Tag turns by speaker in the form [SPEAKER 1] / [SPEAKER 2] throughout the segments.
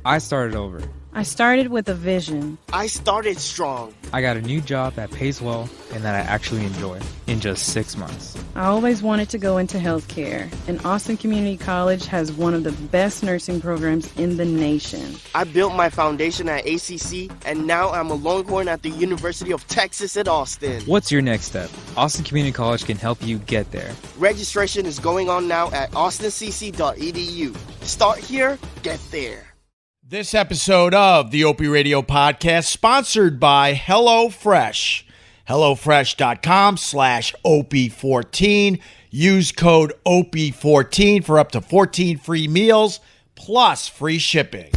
[SPEAKER 1] I started over.
[SPEAKER 2] I started with a vision.
[SPEAKER 3] I started strong.
[SPEAKER 1] I got a new job that pays well and that I actually enjoy in just 6 months.
[SPEAKER 2] I always wanted to go into healthcare, and Austin Community College has one of the best nursing programs in the nation.
[SPEAKER 3] I built my foundation at ACC, and now I'm a Longhorn at the University of Texas at Austin.
[SPEAKER 1] What's your next step? Austin Community College can help you get there.
[SPEAKER 3] Registration is going on now at austincc.edu. Start here, get there.
[SPEAKER 4] This episode of the Opie Radio Podcast sponsored by HelloFresh. HelloFresh.com/Opie14. Use code Opie14 for up to 14 free meals plus free shipping.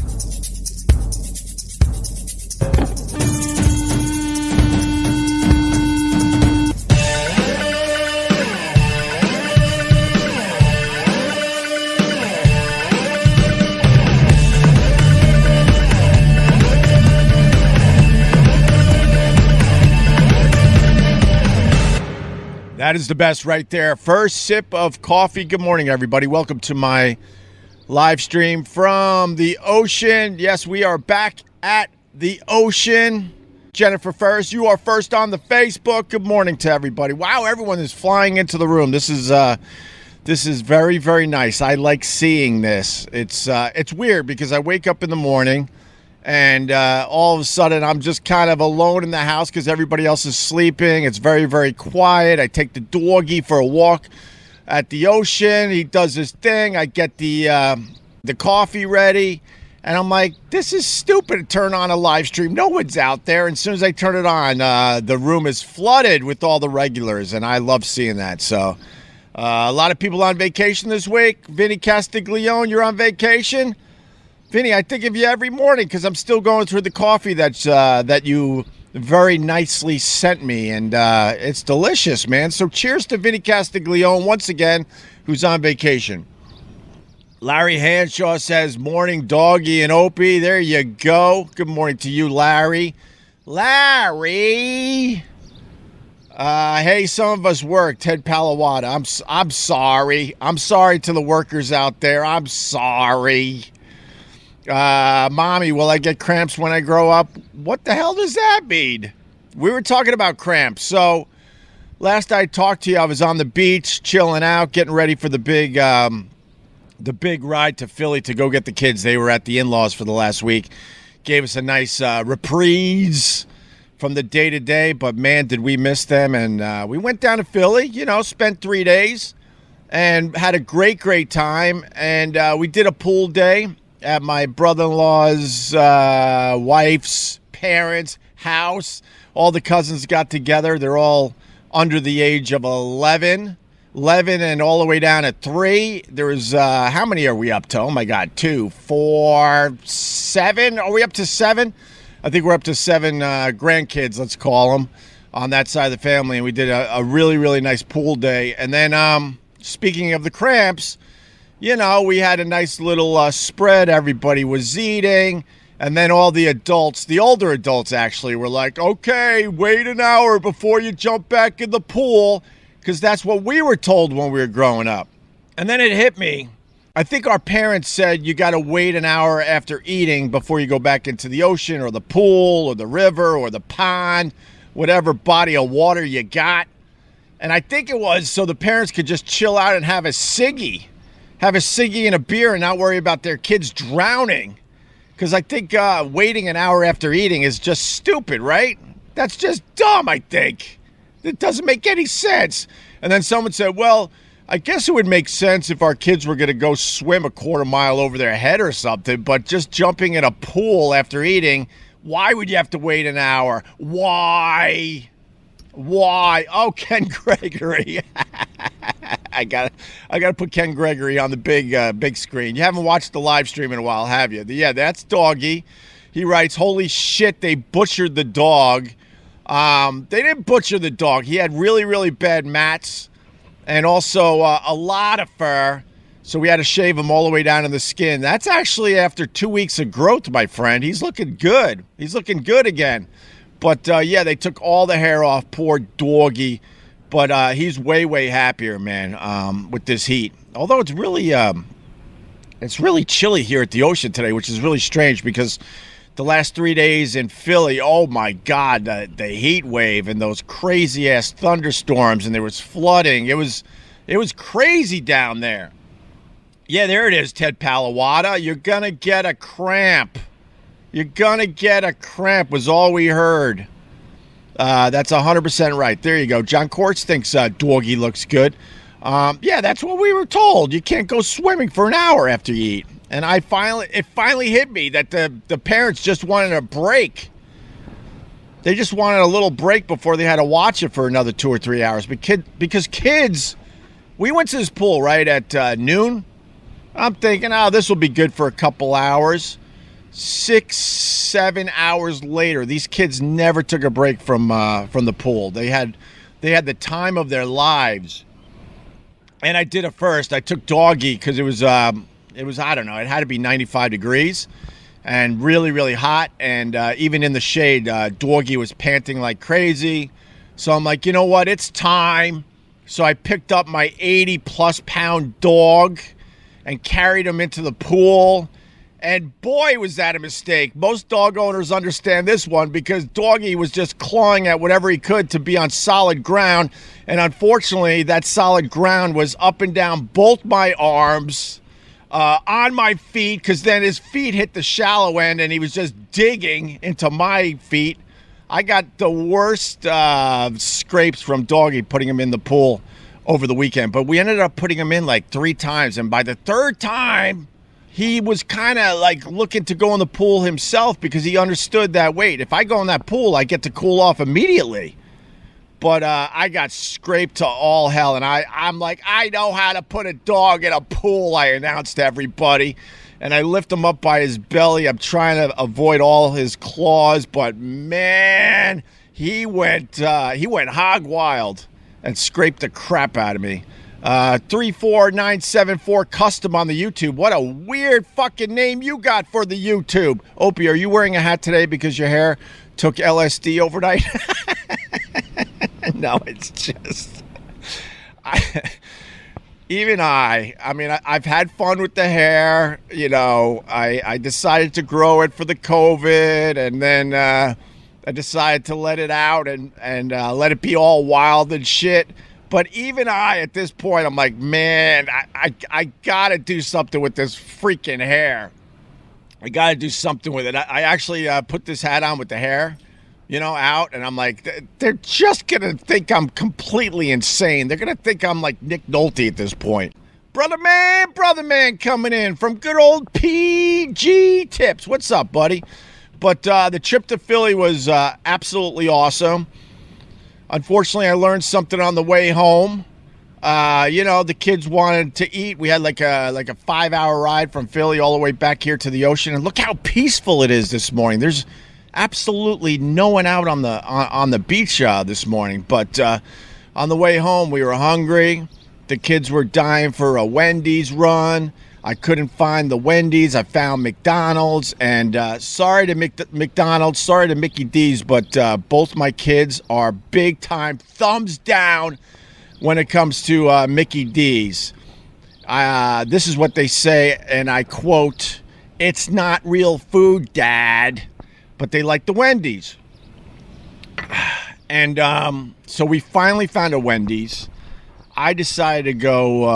[SPEAKER 4] That is the best right there. First sip of coffee. Good morning, everybody. Welcome to my live stream from the ocean. Yes, we are back at the ocean. Jennifer Ferris, you are first on the Facebook. Good morning to everybody. Wow, everyone is flying into the room. This is very, very nice. I like seeing this. It's weird because I wake up in the morning and all of a sudden, I'm just kind of alone in the house because everybody else is sleeping. It's very, very quiet. I take the Dawgie for a walk at the ocean. He does his thing. I get the coffee ready. And I'm like, this is stupid to turn on a live stream. No one's out there. And as soon as I turn it on, the room is flooded with all the regulars. And I love seeing that. So a lot of people on vacation this week. Vinny Castiglione, you're on vacation? Vinny, I think of you every morning because I'm still going through the coffee that you very nicely sent me, and it's delicious, man. So cheers to Vinny Castiglione once again, who's on vacation. Larry Hanshaw says, morning, Dawgie and Opie. There you go. Good morning to you, Larry. Larry! Hey, some of us work. Ted Palawada. I'm sorry. I'm sorry to the workers out there. I'm sorry. Mommy, will I get cramps when I grow up? What the hell does that mean? We were talking about cramps. So last I talked to you, I was on the beach, chilling out, getting ready for the big ride to Philly to go get the kids. They were at the in-laws for the last week. Gave us a nice reprise from the day-to-day, but man, did we miss them. And we went down to Philly, spent 3 days and had a great, great time. And we did a pool day at my brother-in-law's wife's parents' house. All the cousins got together. They're all under the age of 11 and all the way down at 3. There's, how many are we up to? Oh, my God, 2, 4, 7? Are we up to 7? I think we're up to 7 grandkids, let's call them, on that side of the family. And we did a really, really nice pool day. And then, speaking of the Cramps, we had a nice little spread. Everybody was eating. And then all the adults, the older adults actually, were like, okay, wait an hour before you jump back in the pool. Because that's what we were told when we were growing up. And then it hit me. I think our parents said you got to wait an hour after eating before you go back into the ocean or the pool or the river or the pond, whatever body of water you got. And I think it was so the parents could just chill out and have a ciggy and a beer and not worry about their kids drowning. Because I think waiting an hour after eating is just stupid, right? That's just dumb, I think. It doesn't make any sense. And then someone said, well, I guess it would make sense if our kids were going to go swim a quarter mile over their head or something, but just jumping in a pool after eating, why would you have to wait an hour? Why? Oh, Ken Gregory. I gotta put Ken Gregory on the big screen. You haven't watched the live stream in a while, have you? Yeah, that's Dawgie. He writes, holy shit, they butchered the dog. They didn't butcher the dog. He had really, really bad mats and also a lot of fur. So we had to shave him all the way down to the skin. That's actually after 2 weeks of growth, my friend. He's looking good. He's looking good again. But, yeah, they took all the hair off. Poor Dawgie. But he's way, way happier, man, with this heat. Although it's really It's really chilly here at the ocean today, which is really strange because the last 3 days in Philly, oh my God, the heat wave and those crazy ass thunderstorms, and there was flooding. It was crazy down there. Yeah, there it is, Ted Palawada. You're gonna get a cramp. You're gonna get a cramp was all we heard. That's 100% right. There you go. John Quartz thinks Dawgie looks good. Yeah, that's what we were told. You can't go swimming for an hour after you eat. And it finally hit me that the parents just wanted a break. They just wanted a little break before they had to watch it for another 2 or 3 hours. Because kids, we went to this pool right at noon. I'm thinking, this will be good for a couple hours. 6, 7 hours later, these kids never took a break from the pool. They had the time of their lives. And I did it first. I took Dawgie because it was I don't know, it had to be 95 degrees and really, really hot. And even in the shade, Dawgie was panting like crazy. So I'm like, you know what? It's time. So I picked up my 80-plus pound dog and carried him into the pool. And boy, was that a mistake. Most dog owners understand this one because Dawgie was just clawing at whatever he could to be on solid ground. And unfortunately, that solid ground was up and down both my arms, on my feet, because then his feet hit the shallow end and he was just digging into my feet. I got the worst scrapes from Dawgie putting him in the pool over the weekend. But we ended up putting him in like 3 times. And by the 3rd time, he was kind of like looking to go in the pool himself because he understood that, wait, if I go in that pool, I get to cool off immediately. But I got scraped to all hell, and I'm like, I know how to put a dog in a pool, I announced to everybody. And I lift him up by his belly. I'm trying to avoid all his claws, but man, he went hog wild and scraped the crap out of me. 34974 custom on the YouTube. What a weird fucking name you got for the YouTube. Opie, are you wearing a hat today because your hair took LSD overnight? No, it's just I've had fun with the hair. You know, I decided to grow it for the COVID, and then I decided to let it out and let it be all wild and shit. But even at this point, I'm like, man, I got to do something with this freaking hair. I got to do something with it. I actually put this hat on with the hair, out. And I'm like, they're just going to think I'm completely insane. They're going to think I'm like Nick Nolte at this point. Brother man coming in from good old PG Tips. What's up, buddy? But the trip to Philly was absolutely awesome. Unfortunately, I learned something on the way home. The kids wanted to eat. We had like a 5-hour ride from Philly all the way back here to the ocean. And look how peaceful it is this morning. There's absolutely no one out on the beach this morning. But on the way home, we were hungry. The kids were dying for a Wendy's run. I couldn't find the Wendy's. I found McDonald's, and sorry to McDonald's, sorry to Mickey D's, but both my kids are big time thumbs down when it comes to Mickey D's. This is what they say, and I quote, "It's not real food, Dad," but they like the Wendy's. And so we finally found a Wendy's. I decided to go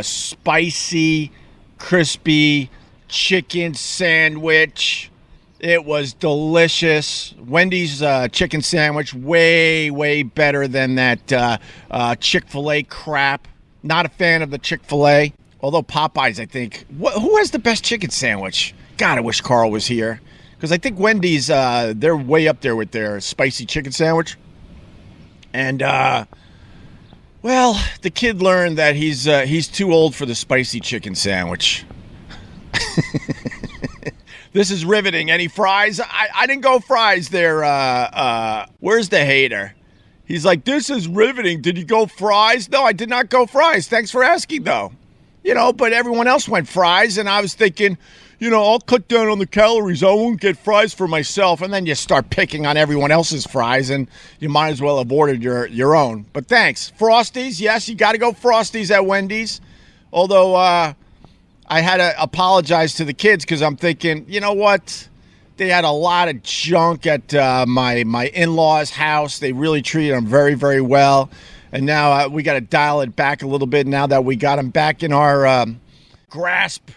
[SPEAKER 4] spicy, crispy chicken sandwich. It was delicious. Wendy's chicken sandwich, way, way better than that Chick-fil-A crap. Not a fan of the Chick-fil-A. Although Popeyes, I think. Who has the best chicken sandwich? God, I wish Carl was here. Because I think Wendy's, they're way up there with their spicy chicken sandwich. And, well, the kid learned that he's too old for the spicy chicken sandwich. This is riveting. Any fries? I didn't go fries there. Where's the hater? He's like, this is riveting. Did you go fries? No, I did not go fries. Thanks for asking, though. But everyone else went fries, and I was thinking, I'll cut down on the calories. I won't get fries for myself. And then you start picking on everyone else's fries, and you might as well have ordered your own. But thanks. Frosties, yes, you got to go Frosties at Wendy's. Although I had to apologize to the kids because I'm thinking, you know what? They had a lot of junk at my in-laws' house. They really treated them very, very well. And now we got to dial it back a little bit now that we got them back in our grasp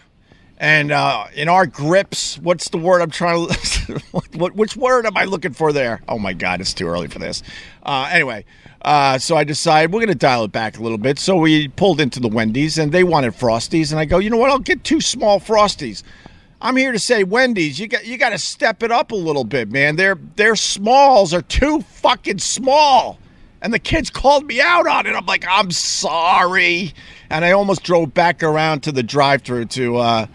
[SPEAKER 4] and in our grips. What's the word I'm trying to... which word am I looking for there? Oh, my God, it's too early for this. Anyway, so I decided we're going to dial it back a little bit. So we pulled into the Wendy's, and they wanted Frosties. And I go, you know what? I'll get 2 small Frosties. I'm here to say, Wendy's, you got to step it up a little bit, man. Their smalls are too fucking small. And the kids called me out on it. I'm like, I'm sorry. And I almost drove back around to the drive-thru to,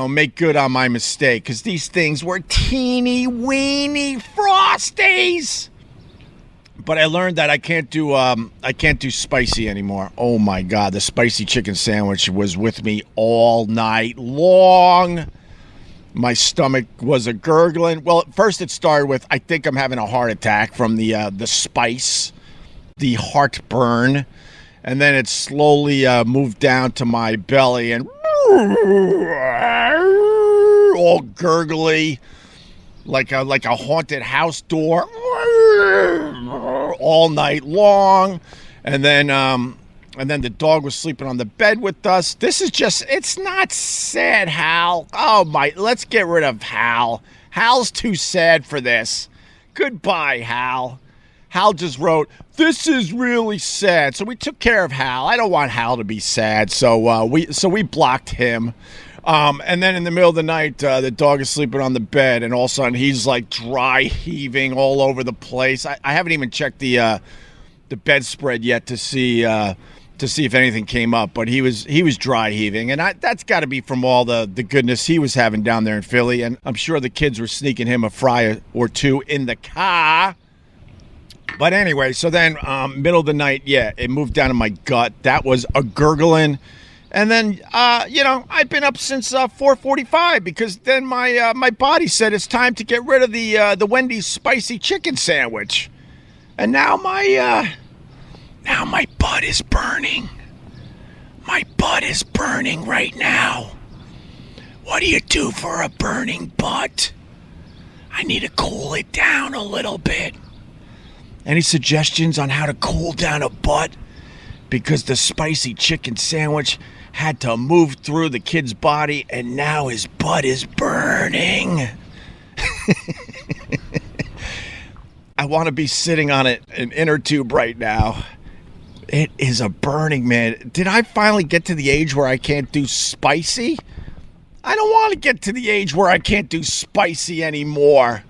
[SPEAKER 4] make good on my mistake. Because these things were teeny weeny Frosties. But I learned that I can't do spicy anymore. Oh, my God. The spicy chicken sandwich was with me all night long. My stomach was a gurgling. Well, at first it started with, I think I'm having a heart attack from the spice. The heartburn, and then it slowly moved down to my belly and all gurgly, like a haunted house door, all night long, and then the dog was sleeping on the bed with us. This is it's not sad, Hal. Oh my, let's get rid of Hal. Hal's too sad for this. Goodbye, Hal. Hal just wrote, this is really sad. So we took care of Hal. I don't want Hal to be sad. So we blocked him. And then in the middle of the night, the dog is sleeping on the bed. And all of a sudden, he's like dry heaving all over the place. I haven't even checked the bedspread yet to see if anything came up. But he was dry heaving. And that's got to be from all the goodness he was having down there in Philly. And I'm sure the kids were sneaking him a fry or 2 in the car. But anyway, so then middle of the night, it moved down to my gut. That was a gurgling. And then, I've been up since 4:45 because then my body said it's time to get rid of the Wendy's spicy chicken sandwich. And now my butt is burning. My butt is burning right now. What do you do for a burning butt? I need to cool it down a little bit. Any suggestions on how to cool down a butt? Because the spicy chicken sandwich had to move through the kid's body, and now his butt is burning. I want to be sitting on an inner tube right now. It is a burning, man. Did I finally get to the age where I can't do spicy? I don't want to get to the age where I can't do spicy anymore.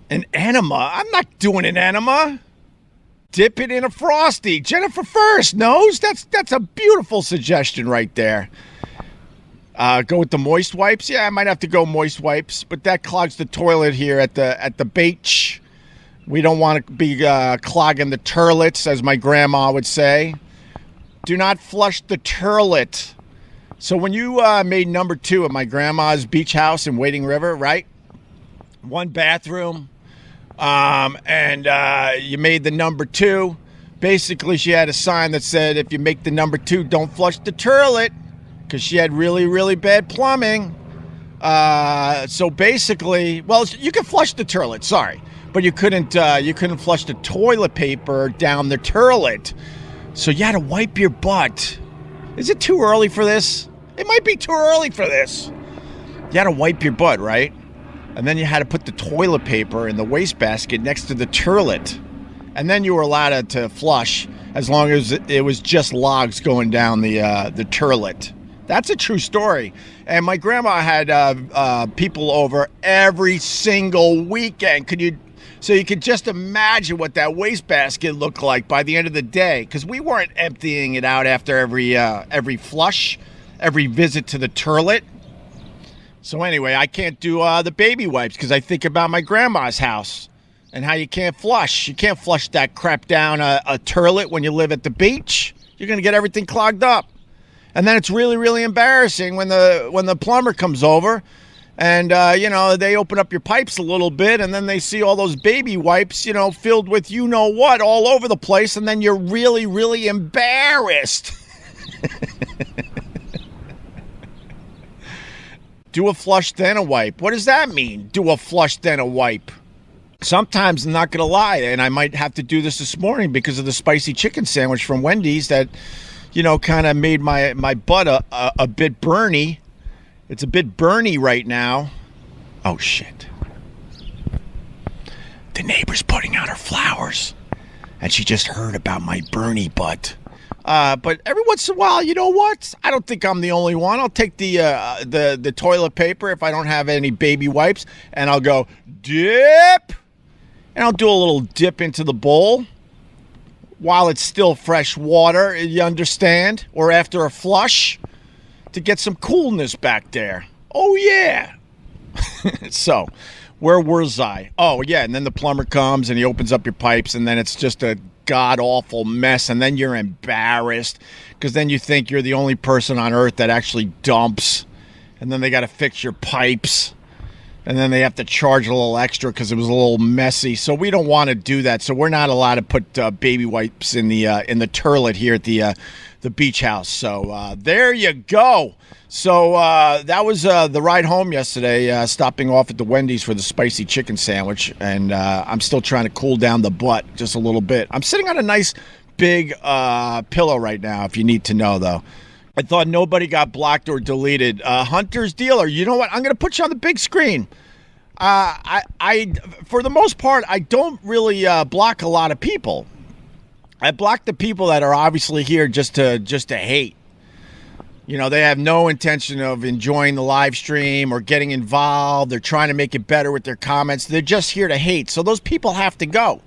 [SPEAKER 4] An enema? I'm not doing an enema. Dip it in a Frosty. Jennifer First knows. That's a beautiful suggestion right there. Go with the moist wipes? Yeah, I might have to go moist wipes, but that clogs the toilet here at the beach. We don't want to be clogging the tirlets, as my grandma would say. Do not flush the tirlet. So when you made number 2 at my grandma's beach house in Wading River, right? 1 bathroom. And you made the number 2. Basically, she had a sign that said, if you make the number 2, don't flush the tirlet, because she had really, really bad plumbing. So basically, well, you can flush the tirlet, sorry, but you couldn't flush the toilet paper down the tirlet. So you had to wipe your butt. Is it too early for this? It might be too early for this. You had to wipe your butt, right? And then you had to put the toilet paper in the wastebasket next to the tirlet. And then you were allowed to flush as long as it was just logs going down the tirlet. That's a true story. And my grandma had people over every single weekend. So you could just imagine what that wastebasket looked like by the end of the day. Because we weren't emptying it out after every flush, every visit to the tirlet. So anyway, I can't do the baby wipes because I think about my grandma's house and how you can't flush. You can't flush that crap down a tirlet when you live at the beach. You're going to get everything clogged up. And then it's really, really embarrassing when the plumber comes over and, they open up your pipes a little bit and then they see all those baby wipes, filled with you-know-what all over the place. And then you're really, really embarrassed. Do a flush, then a wipe. What does that mean? Do a flush, then a wipe. Sometimes, I'm not going to lie, and I might have to do this morning because of the spicy chicken sandwich from Wendy's that, kind of made my butt a bit burny. It's a bit burny right now. Oh, shit. The neighbor's putting out her flowers, and she just heard about my burny butt. But every once in a while, you know what? I don't think I'm the only one. I'll take the toilet paper if I don't have any baby wipes, and I'll go dip, and I'll do a little dip into the bowl while it's still fresh water, you understand? Or after a flush to get some coolness back there. Oh, yeah. So, where was I? Oh, yeah, and then the plumber comes and he opens up your pipes, and then it's just a god-awful mess, and then you're embarrassed because then you think you're the only person on earth that actually dumps, and then they got to fix your pipes, and then they have to charge a little extra because it was a little messy. So we don't want to do that. So we're not allowed to put baby wipes in the tirlet here at the beach house. So there you go. So that was the ride home yesterday, stopping off at the Wendy's for the spicy chicken sandwich. And I'm still trying to cool down the butt just a little bit. I'm sitting on a nice big pillow right now, if you need to know, though. I thought nobody got blocked or deleted. Hunter's Dealer, you know what? I'm going to put you on the big screen. I for the most part, I don't really block a lot of people. I block the people that are obviously here just to hate. They have no intention of enjoying the live stream or getting involved. They're trying to make it better with their comments. They're just here to hate. So those people have to go.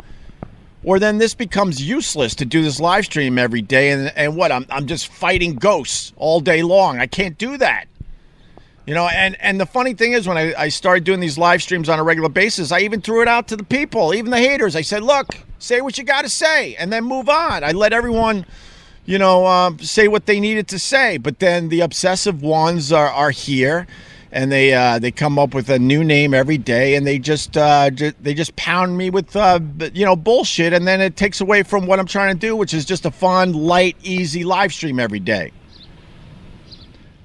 [SPEAKER 4] Or then this becomes useless to do this live stream every day. And what? I'm just fighting ghosts all day long. I can't do that. And the funny thing is, when I started doing these live streams on a regular basis, I even threw it out to the people, even the haters. I said, look, say what you got to say and then move on. I let everyone, say what they needed to say. But then the obsessive ones are here. And they come up with a new name every day, and they just pound me with bullshit, and then it takes away from what I'm trying to do, which is just a fun, light, easy live stream every day.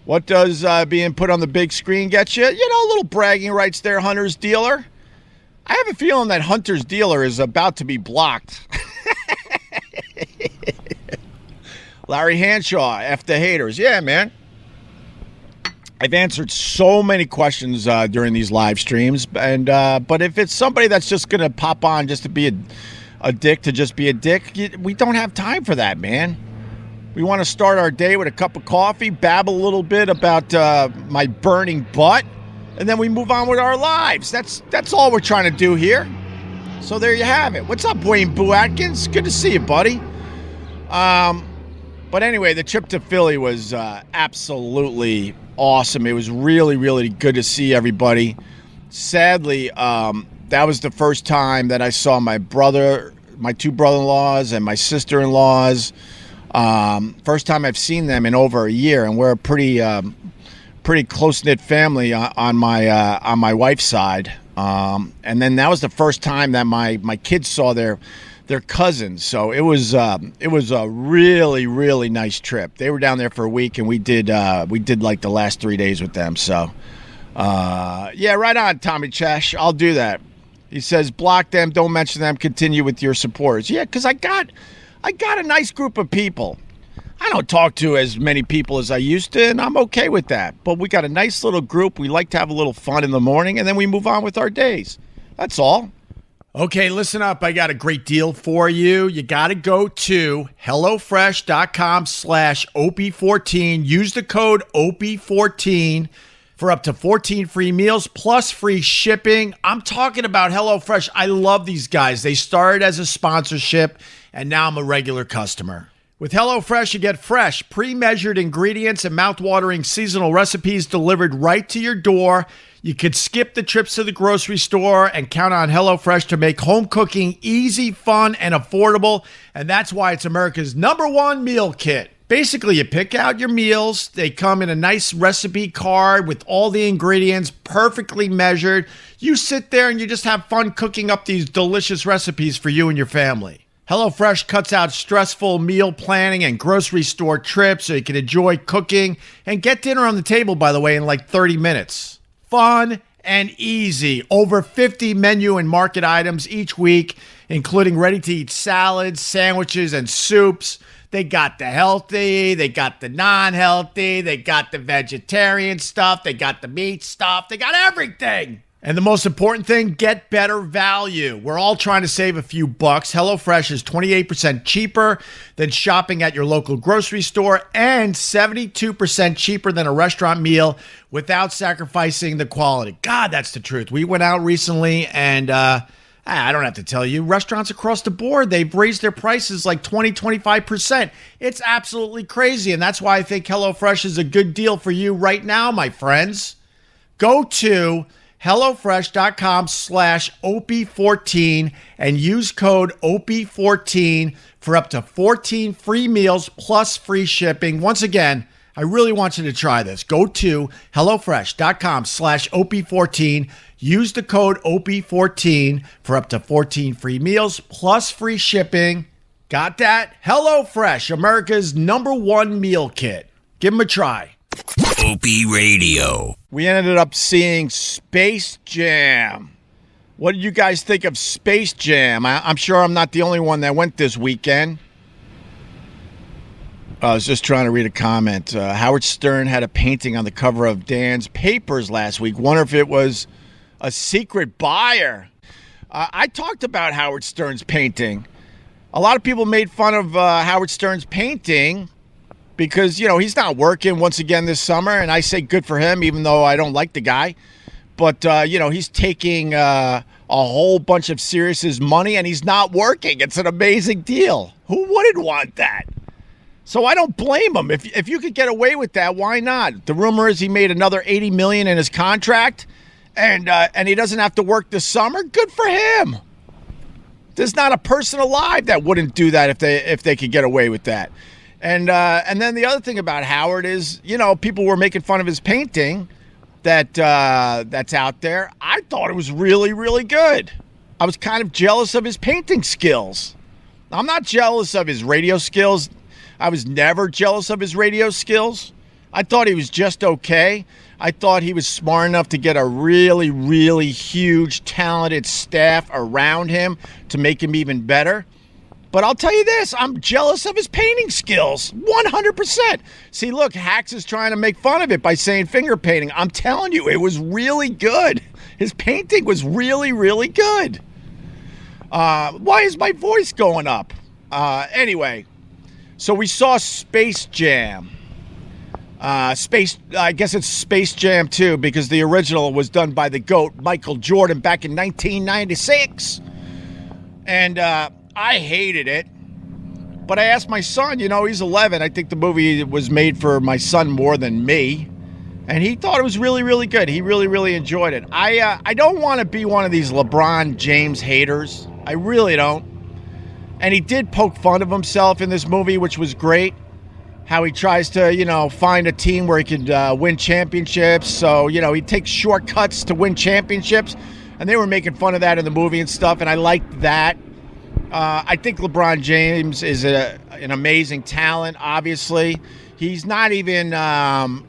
[SPEAKER 4] What does being put on the big screen get you? Little bragging rights there, Hunter's Dealer. I have a feeling that Hunter's Dealer is about to be blocked. Larry Hanshaw, F the haters. Yeah, man. I've answered so many questions during these live streams, and but if it's somebody that's just going to pop on just to be a dick to just be a dick, we don't have time for that, man. We want to start our day with a cup of coffee, babble a little bit about my burning butt, and then we move on with our lives. That's all we're trying to do here. So there you have it. What's up, Wayne Boo Atkins? Good to see you, buddy. But anyway, the trip to Philly was absolutely awesome. It was really, really good to see everybody. Sadly, that was the first time that I saw my two brother-in-laws and my sister-in-laws. First time I've seen them in over a year, and we're a pretty close-knit family on my wife's side. And then that was the first time that my kids saw their cousins. So it was a really, really nice trip. They were down there for a week, and we did like the last 3 days with them. So yeah, right on, Tommy Chash. I'll do that. He says, block them, don't mention them, continue with your supporters. Yeah, because I got a nice group of people. I don't talk to as many people as I used to, and I'm okay with that. But we got a nice little group. We like to have a little fun in the morning, and then we move on with our days. That's all. Okay, listen up. I got a great deal for you. You got to go to HelloFresh.com/Opie14. Use the code Opie14 for up to 14 free meals plus free shipping. I'm talking about HelloFresh. I love these guys. They started as a sponsorship, and now I'm a regular customer. With HelloFresh, you get fresh, pre-measured ingredients and mouth-watering seasonal recipes delivered right to your door. You could skip the trips to the grocery store and count on HelloFresh to make home cooking easy, fun, and affordable. And that's why it's America's #1 meal kit. Basically, you pick out your meals. They come in a nice recipe card with all the ingredients perfectly measured. You sit there and you just have fun cooking up these delicious recipes for you and your family. HelloFresh cuts out stressful meal planning and grocery store trips so you can enjoy cooking and get dinner on the table, by the way, in like 30 minutes. fun and easy. Over 50 menu and market items each week, including ready-to-eat salads, sandwiches, and soups. They got the healthy, they got the non-healthy, they got the vegetarian stuff, they got the meat stuff, they got everything. And the most important thing, get better value. We're all trying to save a few bucks. HelloFresh is 28% cheaper than shopping at your local grocery store and 72% cheaper than a restaurant meal without sacrificing the quality. God, that's the truth. We went out recently and I don't have to tell you, restaurants across the board, they've raised their prices like 20-25%. It's absolutely crazy. And that's why I think HelloFresh is a good deal for you right now, my friends. Go to HelloFresh.com/Opie14 and use code Opie14 for up to 14 free meals plus free shipping. Once again, I really want you to try this. Go to HelloFresh.com/Opie14. Use the code Opie14 for up to 14 free meals plus free shipping. Got that? HelloFresh, America's #1 meal kit. Give them a try.
[SPEAKER 5] Opie Radio.
[SPEAKER 4] We ended up seeing Space Jam. What did you guys think of Space Jam? I'm sure I'm not the only one that went this weekend. I was just trying to read a comment. Howard Stern had a painting on the cover of Dan's Papers last week. Wonder if it was a secret buyer. I talked about Howard Stern's painting. A lot of people made fun of Howard Stern's painting because, you know, he's not working once again this summer, and I say good for him, even though I don't like the guy. But, you know, he's taking a whole bunch of Sirius's money, and he's not working. It's an amazing deal. Who wouldn't want that? So I don't blame him. If you could get away with that, why not? The rumor is he made another $80 million in his contract, and he doesn't have to work this summer. Good for him. There's not a person alive that wouldn't do that if they could get away with that. And then the other thing about Howard is, you know, people were making fun of his painting that's out there. I thought it was really, really good. I was kind of jealous of his painting skills. I'm not jealous of his radio skills. I was never jealous of his radio skills. I thought he was just okay. I thought he was smart enough to get a really, really huge, talented staff around him to make him even better. But I'll tell you this, I'm jealous of his painting skills, 100%. See, look, Hax is trying to make fun of it by saying finger painting. I'm telling you, it was really good. His painting was really, really good. Why is my voice going up? Anyway, so we saw Space Jam. I guess it's Space Jam 2 because the original was done by the GOAT, Michael Jordan, back in 1996. And I hated it. But I asked my son, you know, he's 11. I think the movie was made for my son more than me. And he thought it was really, really good. He really, really enjoyed it. I don't want to be one of these LeBron James haters. I really don't. And he did poke fun of himself in this movie, which was great. How he tries to, you know, find a team where he could win championships. So, you know, he takes shortcuts to win championships. And they were making fun of that in the movie and stuff. And I liked that. I think LeBron James is an amazing talent, obviously. He's not even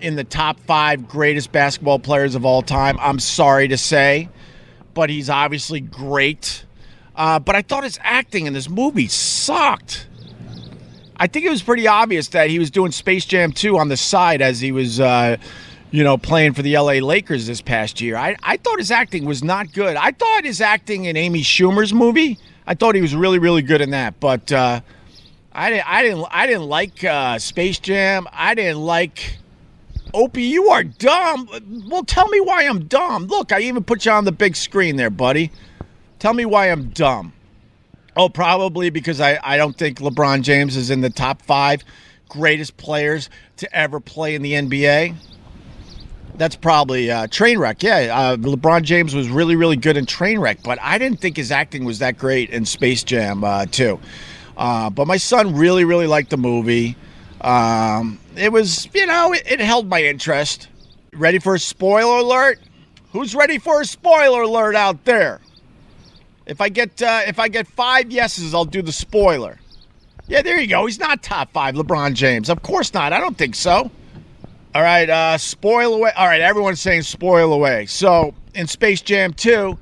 [SPEAKER 4] in the top 5 greatest basketball players of all time, I'm sorry to say. But he's obviously great. But I thought his acting in this movie sucked. I think it was pretty obvious that he was doing Space Jam 2 on the side as he was, playing for the LA Lakers this past year. I thought his acting was not good. I thought his acting in Amy Schumer's movie, I thought he was really, really good in that. But I didn't like Space Jam. I didn't like Opie. You are dumb. Well, tell me why I'm dumb. Look, I even put you on the big screen there, buddy. Tell me why I'm dumb. Oh, probably because I don't think LeBron James is in the top 5 greatest players to ever play in the NBA. That's probably Trainwreck. Yeah, LeBron James was really, really good in Trainwreck, but I didn't think his acting was that great in Space Jam 2. But my son really, really liked the movie. It was, it held my interest. Ready for a spoiler alert? Who's ready for a spoiler alert out there? If I get 5 yeses, I'll do the spoiler. Yeah, there you go. He's not top 5, LeBron James. Of course not. I don't think so. All right, spoil away. All right, everyone's saying spoil away. So in Space Jam 2,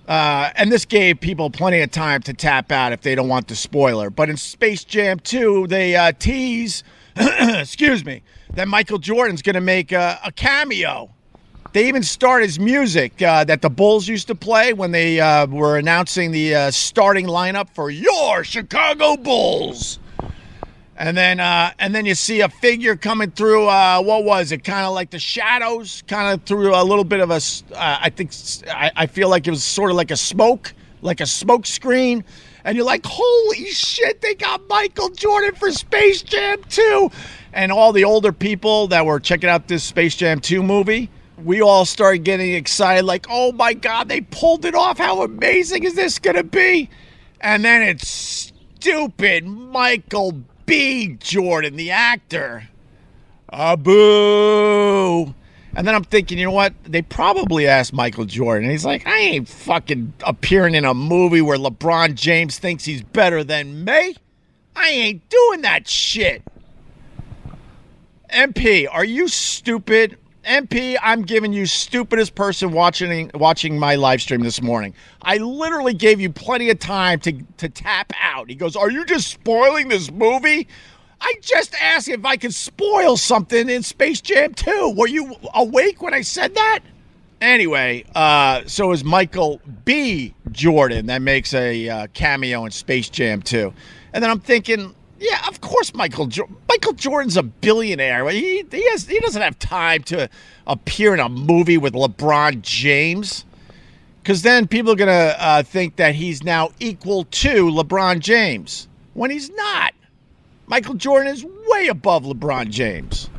[SPEAKER 4] and this gave people plenty of time to tap out if they don't want the spoiler. But in Space Jam 2, they tease, excuse me, that Michael Jordan's going to make a cameo. They even start his music that the Bulls used to play when they were announcing the starting lineup for your Chicago Bulls. And then you see a figure coming through, what was it? Kind of like the shadows, kind of through a little bit of a, I feel like it was sort of like a smoke screen. And you're like, holy shit, they got Michael Jordan for Space Jam 2. And all the older people that were checking out this Space Jam 2 movie, we all started getting excited, like, oh my God, they pulled it off. How amazing is this going to be? And then it's stupid Michael B. Jordan, the actor. Boo. And then I'm thinking, you know what? They probably asked Michael Jordan. And he's like, I ain't fucking appearing in a movie where LeBron James thinks he's better than me. I ain't doing that shit. MP, are you stupid? MP, I'm giving you stupidest person watching my live stream this morning. I literally gave you plenty of time to tap out. He goes, are you just spoiling this movie? I just asked if I could spoil something in Space Jam 2. Were you awake when I said that? Anyway, so is Michael B. Jordan that makes a cameo in Space Jam 2. And then I'm thinking, yeah, of course Michael Jordan's a billionaire. He doesn't have time to appear in a movie with LeBron James. Because then people are going to think that he's now equal to LeBron James. When he's not. Michael Jordan is way above LeBron James.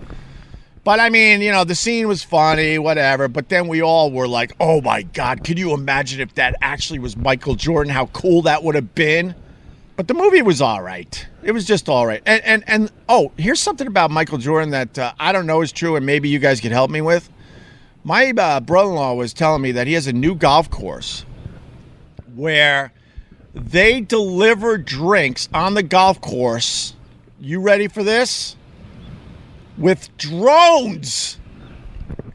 [SPEAKER 4] But I mean, you know, the scene was funny, whatever. But then we all were like, oh my God, could you imagine if that actually was Michael Jordan? How cool that would have been. But the movie was all right. It was just all right. And oh, here's something about Michael Jordan that I don't know is true, and maybe you guys could help me with. My brother-in-law was telling me that he has a new golf course where they deliver drinks on the golf course. You ready for this? With drones.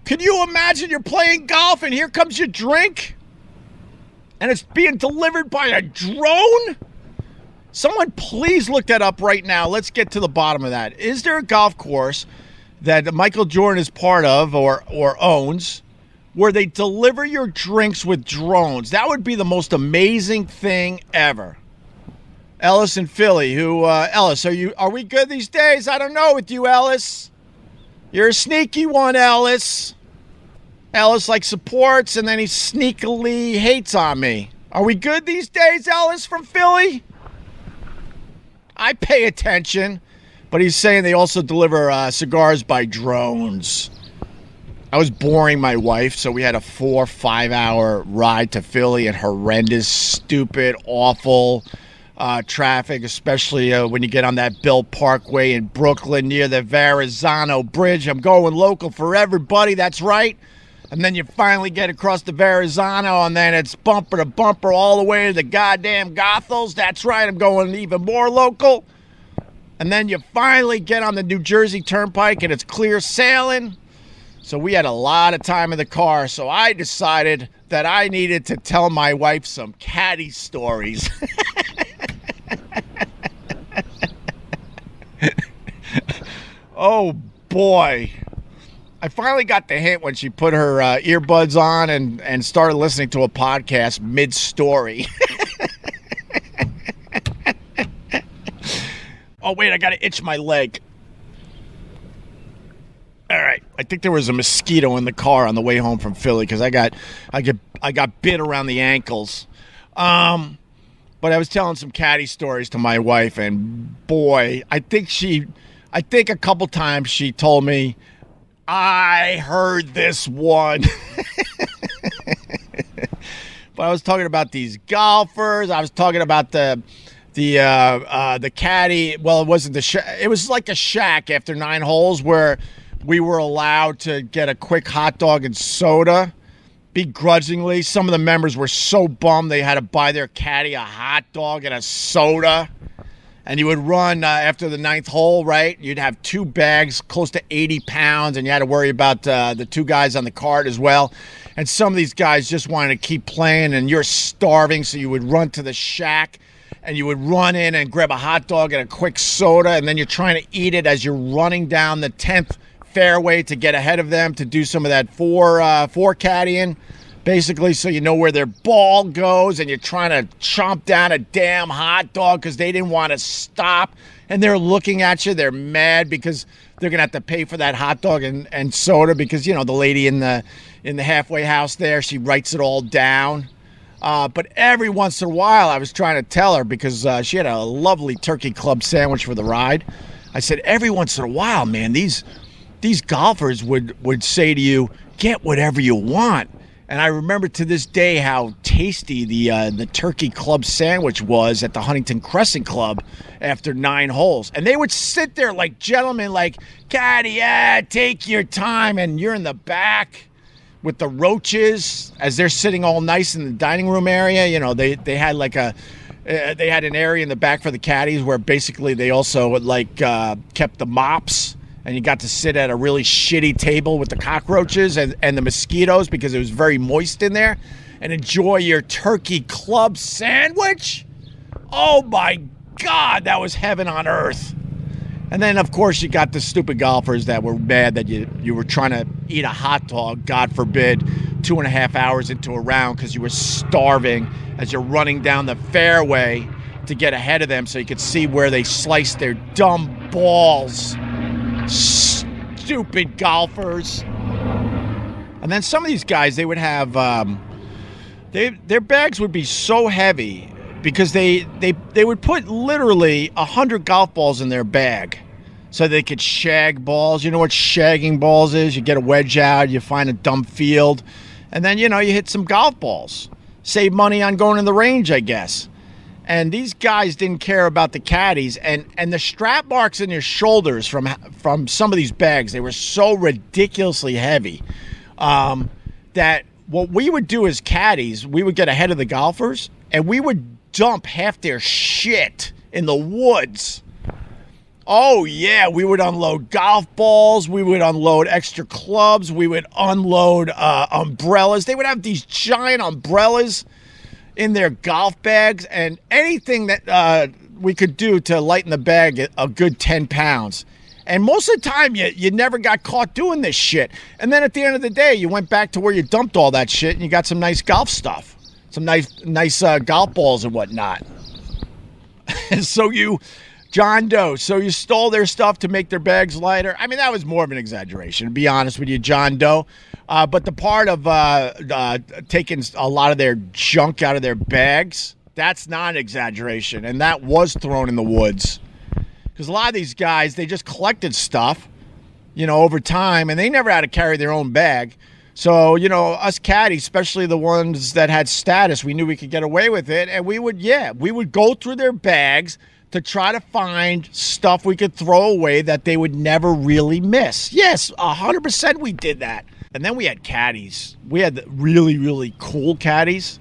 [SPEAKER 4] Can you imagine you're playing golf and here comes your drink? And it's being delivered by a drone? Someone please look that up right now. Let's get to the bottom of that. Is there a golf course that Michael Jordan is part of or owns where they deliver your drinks with drones? That would be the most amazing thing ever. Ellis in Philly, Ellis, are we good these days? I don't know with you, Ellis. You're a sneaky one, Ellis. Ellis like supports and then he sneakily hates on me. Are we good these days, Ellis from Philly? I pay attention, but he's saying they also deliver cigars by drones. I was boring my wife, so we had a 4-5 hour ride to Philly and horrendous, stupid, awful traffic, especially when you get on that Bill Parkway in Brooklyn near the Verrazano Bridge. I'm going local for everybody, that's right. And then you finally get across the Verrazano, and then it's bumper to bumper all the way to the goddamn Gothels. That's right, I'm going even more local. And then you finally get on the New Jersey Turnpike, and it's clear sailing. So we had a lot of time in the car, so I decided that I needed to tell my wife some caddy stories. Oh, boy. I finally got the hint when she put her earbuds on and started listening to a podcast mid-story. Oh, wait, I got to itch my leg. All right, I think there was a mosquito in the car on the way home from Philly because I got bit around the ankles. But I was telling some caddy stories to my wife, and boy, I think a couple times she told me, I heard this one. But I was talking about these golfers. I was talking about the caddy. Well, it wasn't it was like a shack after 9 holes where we were allowed to get a quick hot dog and soda begrudgingly. Some of the members were so bummed they had to buy their caddy a hot dog and a soda. and you would run after the 9th hole, right? You'd have 2 bags close to 80 pounds, and you had to worry about the 2 guys on the cart as well. And some of these guys just wanted to keep playing, and you're starving, so you would run to the shack, and you would run in and grab a hot dog and a quick soda, and then you're trying to eat it as you're running down the 10th fairway to get ahead of them to do some of that four caddying. Basically, so you know where their ball goes, and you're trying to chomp down a damn hot dog because they didn't want to stop, and they're looking at you. They're mad because they're gonna have to pay for that hot dog and soda because the lady in the halfway house there, she writes it all down. But every once in a while, I was trying to tell her because she had a lovely turkey club sandwich for the ride. I said, every once in a while, man, these golfers would say to you, "Get whatever you want." And I remember to this day how tasty the turkey club sandwich was at the Huntington Crescent Club after 9 holes. And they would sit there like gentlemen, like, "Caddy, yeah, take your time." And you're in the back with the roaches as they're sitting all nice in the dining room area. They had they had an area in the back for the caddies where basically they also kept the mops. And you got to sit at a really shitty table with the cockroaches and the mosquitoes because it was very moist in there and enjoy your turkey club sandwich. Oh my God, that was heaven on earth. And then, of course, you got the stupid golfers that were mad that you were trying to eat a hot dog, God forbid, 2.5 hours into a round because you were starving as you're running down the fairway to get ahead of them so you could see where they sliced their dumb balls. Stupid golfers. And then some of these guys, they would have their bags would be so heavy because they would put literally 100 golf balls in their bag so they could shag balls. You know what shagging balls is? You get a wedge out, you find a dumb field, and then you hit some golf balls. Save money on going to the range, I guess. And these guys didn't care about the caddies, and the strap marks in their shoulders from some of these bags, they were so ridiculously heavy that what we would do as caddies, we would get ahead of the golfers, and we would dump half their shit in the woods. Oh, yeah, we would unload golf balls, we would unload extra clubs, we would unload umbrellas. They would have these giant umbrellas in their golf bags, and anything that we could do to lighten the bag a good 10 pounds. And most of the time, you never got caught doing this shit. And then at the end of the day, you went back to where you dumped all that shit, and you got some nice golf stuff, some nice golf balls and whatnot. And so you stole their stuff to make their bags lighter. I mean, that was more of an exaggeration, to be honest with you, John Doe. But the part of taking a lot of their junk out of their bags, that's not an exaggeration. And that was thrown in the woods. Because a lot of these guys, they just collected stuff, over time, and they never had to carry their own bag. So, us caddies, especially the ones that had status, we knew we could get away with it. And we would go through their bags to try to find stuff we could throw away that they would never really miss. Yes, 100% we did that. And then we had caddies. We had really, really cool caddies.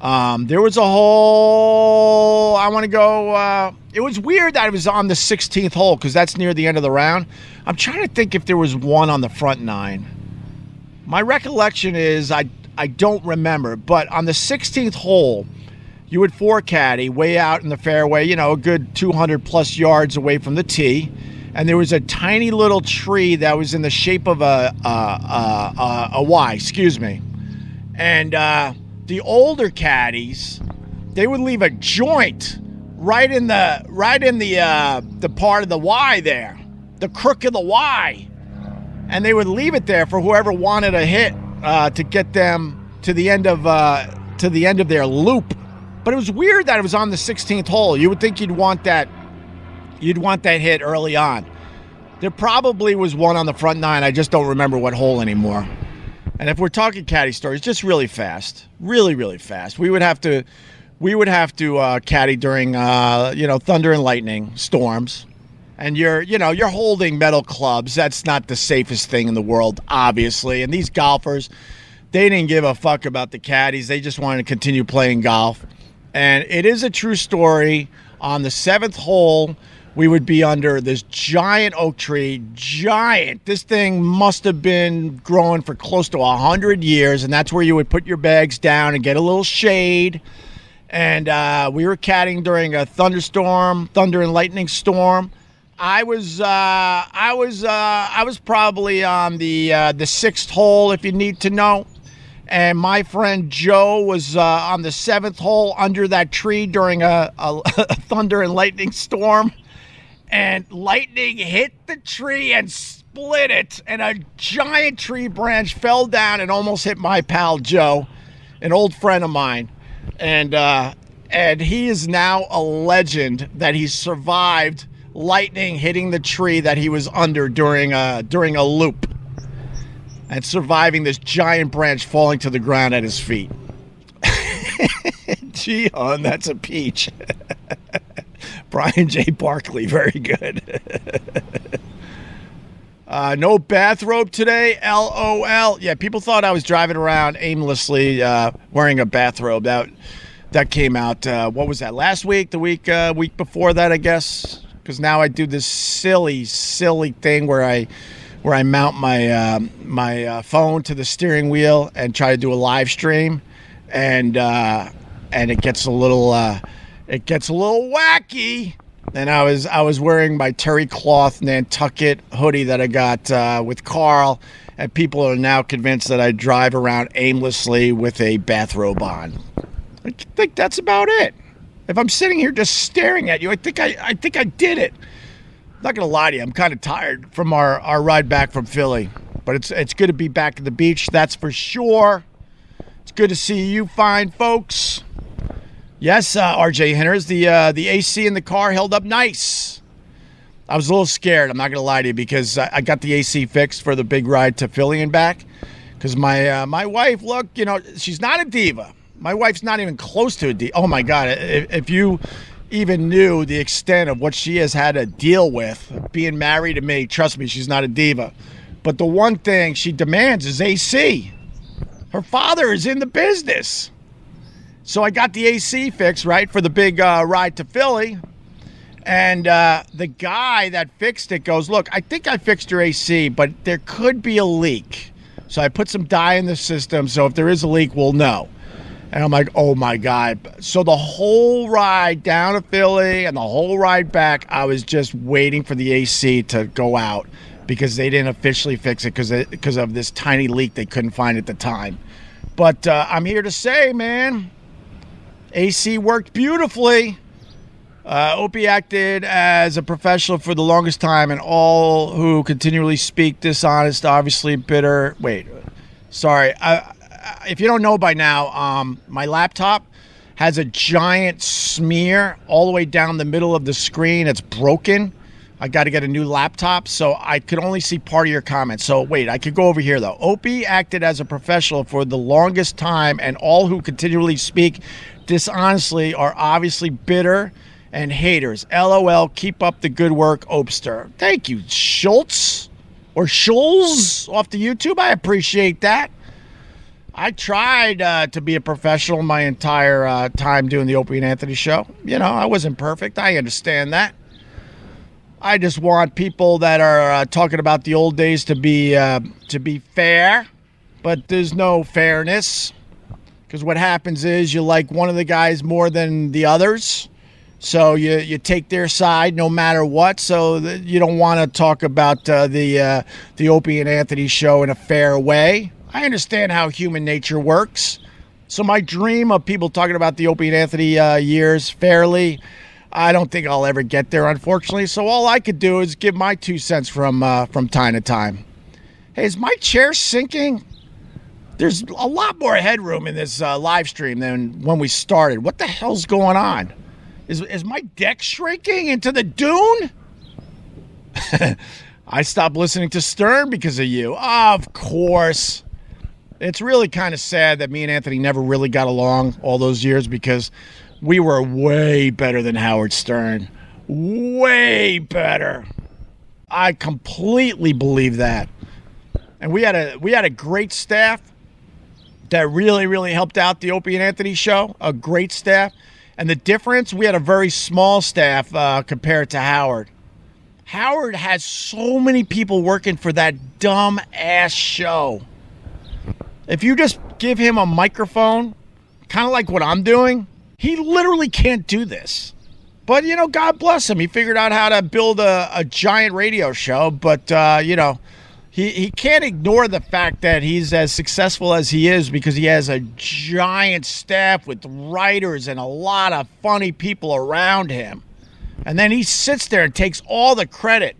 [SPEAKER 4] There was a whole, it was weird that it was on the 16th hole because that's near the end of the round. I'm trying to think if there was one on the front 9. My recollection is I don't remember, but on the 16th hole, you would caddy way out in the fairway, a good 200 plus yards away from the tee. And there was a tiny little tree that was in the shape of a Y, excuse me. And the older caddies, they would leave a joint right in the part of the Y there, the crook of the Y. And they would leave it there for whoever wanted a hit to get them to the end of their loop. But it was weird that it was on the 16th hole. You would think you'd want that hit early on. There probably was one on the front 9. I just don't remember what hole anymore. And if we're talking caddy stories, just really fast, really, really fast. We would have to caddy during thunder and lightning storms. And you're holding metal clubs. That's not the safest thing in the world, obviously. And these golfers, they didn't give a fuck about the caddies. They just wanted to continue playing golf. And it is a true story. On the 7th hole, we would be under this giant oak tree. Giant. This thing must have been growing for close to 100 years, and that's where you would put your bags down and get a little shade. And we were caddying during a thunderstorm, thunder and lightning storm. I was probably on the 6th hole, if you need to know. And my friend Joe was on the 7th hole under that tree during a thunder and lightning storm. And lightning hit the tree and split it. And a giant tree branch fell down and almost hit my pal Joe, an old friend of mine. And he is now a legend that he survived lightning hitting the tree that he was under during a loop. And surviving this giant branch falling to the ground at his feet. Gee, hon, that's a peach. Brian J. Barkley, very good. No bathrobe today, LOL. Yeah, people thought I was driving around aimlessly wearing a bathrobe. That came out, what was that, last week? The week before that, I guess? Because now I do this silly thing where I mount my phone to the steering wheel and try to do a live stream, and it gets a little wacky. And I was wearing my terry cloth Nantucket hoodie that I got with Carl, and people are now convinced that I drive around aimlessly with a bathrobe on. I think that's about it. If I'm sitting here just staring at you, I think I did it. I'm not gonna lie to you, I'm kind of tired from our ride back from Philly, but it's good to be back at the beach, that's for sure. It's good to see you fine folks. Yes, RJ Henners, the AC in the car held up nice. I was a little scared, I'm not gonna lie to you, because I got the AC fixed for the big ride to Philly and back. Because my wife, look, she's not a diva. My wife's not even close to a diva. Oh my God, if you even knew the extent of what she has had to deal with being married to me, trust me, she's not a diva. But the one thing she demands is AC. Her father is in the business. So I got the AC fixed, right, for the big ride to Philly. And the guy that fixed it goes, look, I think I fixed your AC, but there could be a leak. So I put some dye in the system, so if there is a leak, we'll know. And I'm like, oh my God. So the whole ride down to Philly and the whole ride back, I was just waiting for the AC to go out because they didn't officially fix it because of this tiny leak they couldn't find at the time. But I'm here to say, man, AC worked beautifully. Opie acted as a professional for the longest time, and all who continually speak dishonest, obviously bitter. Wait, sorry. If you don't know by now, my laptop has a giant smear all the way down the middle of the screen. It's broken. I got to get a new laptop, so I could only see part of your comments. So wait, I could go over here, though. Opie acted as a professional for the longest time, and all who continually speak dishonestly are obviously bitter and haters. LOL, keep up the good work, Opster. Thank you, Schultz, or Schulz off the YouTube. I appreciate that. I tried to be a professional my entire time doing the Opie and Anthony show. I wasn't perfect. I understand that. I just want people that are talking about the old days to be fair, but there's no fairness. Because what happens is you like one of the guys more than the others. So you take their side no matter what. So you don't want to talk about the Opie and Anthony show in a fair way. I understand how human nature works. So my dream of people talking about the Opie and Anthony years fairly, I don't think I'll ever get there, unfortunately. So all I could do is give my 2 cents from time to time. Hey, is my chair sinking? There's a lot more headroom in this live stream than when we started. What the hell's going on? Is my deck shrinking into the dune? I stopped listening to Stern because of you. Of course. It's really kind of sad that me and Anthony never really got along all those years because we were way better than Howard Stern. Way better. I completely believe that. And we had a great staff that really, really helped out the Opie and Anthony show. A great staff. And the difference, we had a very small staff compared to Howard. Howard has so many people working for that dumb-ass show. If you just give him a microphone, kind of like what I'm doing, he literally can't do this. But, God bless him. He figured out how to build a giant radio show. But, he can't ignore the fact that he's as successful as he is because he has a giant staff with writers and a lot of funny people around him. And then he sits there and takes all the credit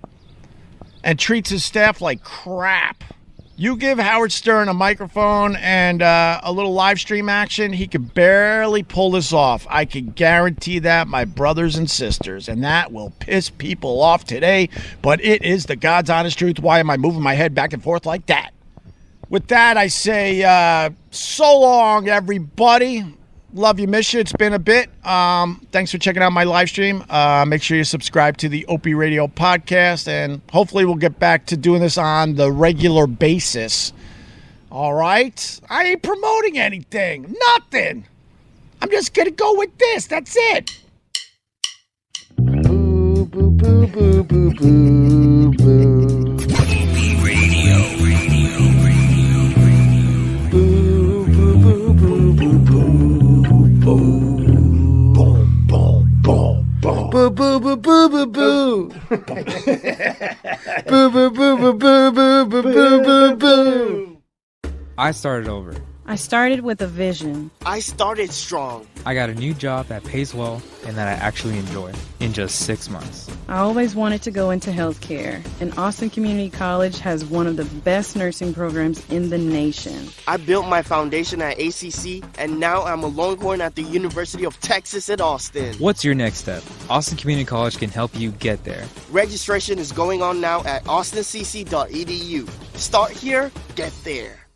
[SPEAKER 4] and treats his staff like crap. You give Howard Stern a microphone and a little live stream action, he could barely pull this off. I can guarantee that, my brothers and sisters. And that will piss people off today, but it is the God's honest truth. Why am I moving my head back and forth like that? With that, I say so long, everybody. Love you, miss you. It's been a bit. Thanks for checking out my live stream. Make sure you subscribe to the Opie Radio podcast, and hopefully we'll get back to doing this on the regular basis. All right? I ain't promoting anything. Nothing. I'm just going to go with this. That's it.
[SPEAKER 3] Boo, boo, boo, boo, boo, boo, boo.
[SPEAKER 5] Opie Radio.
[SPEAKER 3] Boo, boo, boo, boo, boo, boo. Boom, boom, boom, boom, boom. Boo, boo, boo, boo, boo, boo. Boo, boo, boo, boo, boo, boo, boo, boo, boo, boo.
[SPEAKER 1] I started over.
[SPEAKER 2] I started with a vision.
[SPEAKER 3] I started strong.
[SPEAKER 1] I got a new job that pays well and that I actually enjoy in just 6 months.
[SPEAKER 2] I always wanted to go into healthcare, and Austin Community College has one of the best nursing programs in the nation.
[SPEAKER 3] I built my foundation at ACC, and now I'm a Longhorn at the University of Texas at Austin.
[SPEAKER 1] What's your next step? Austin Community College can help you get there.
[SPEAKER 3] Registration is going on now at austincc.edu. Start here, get there.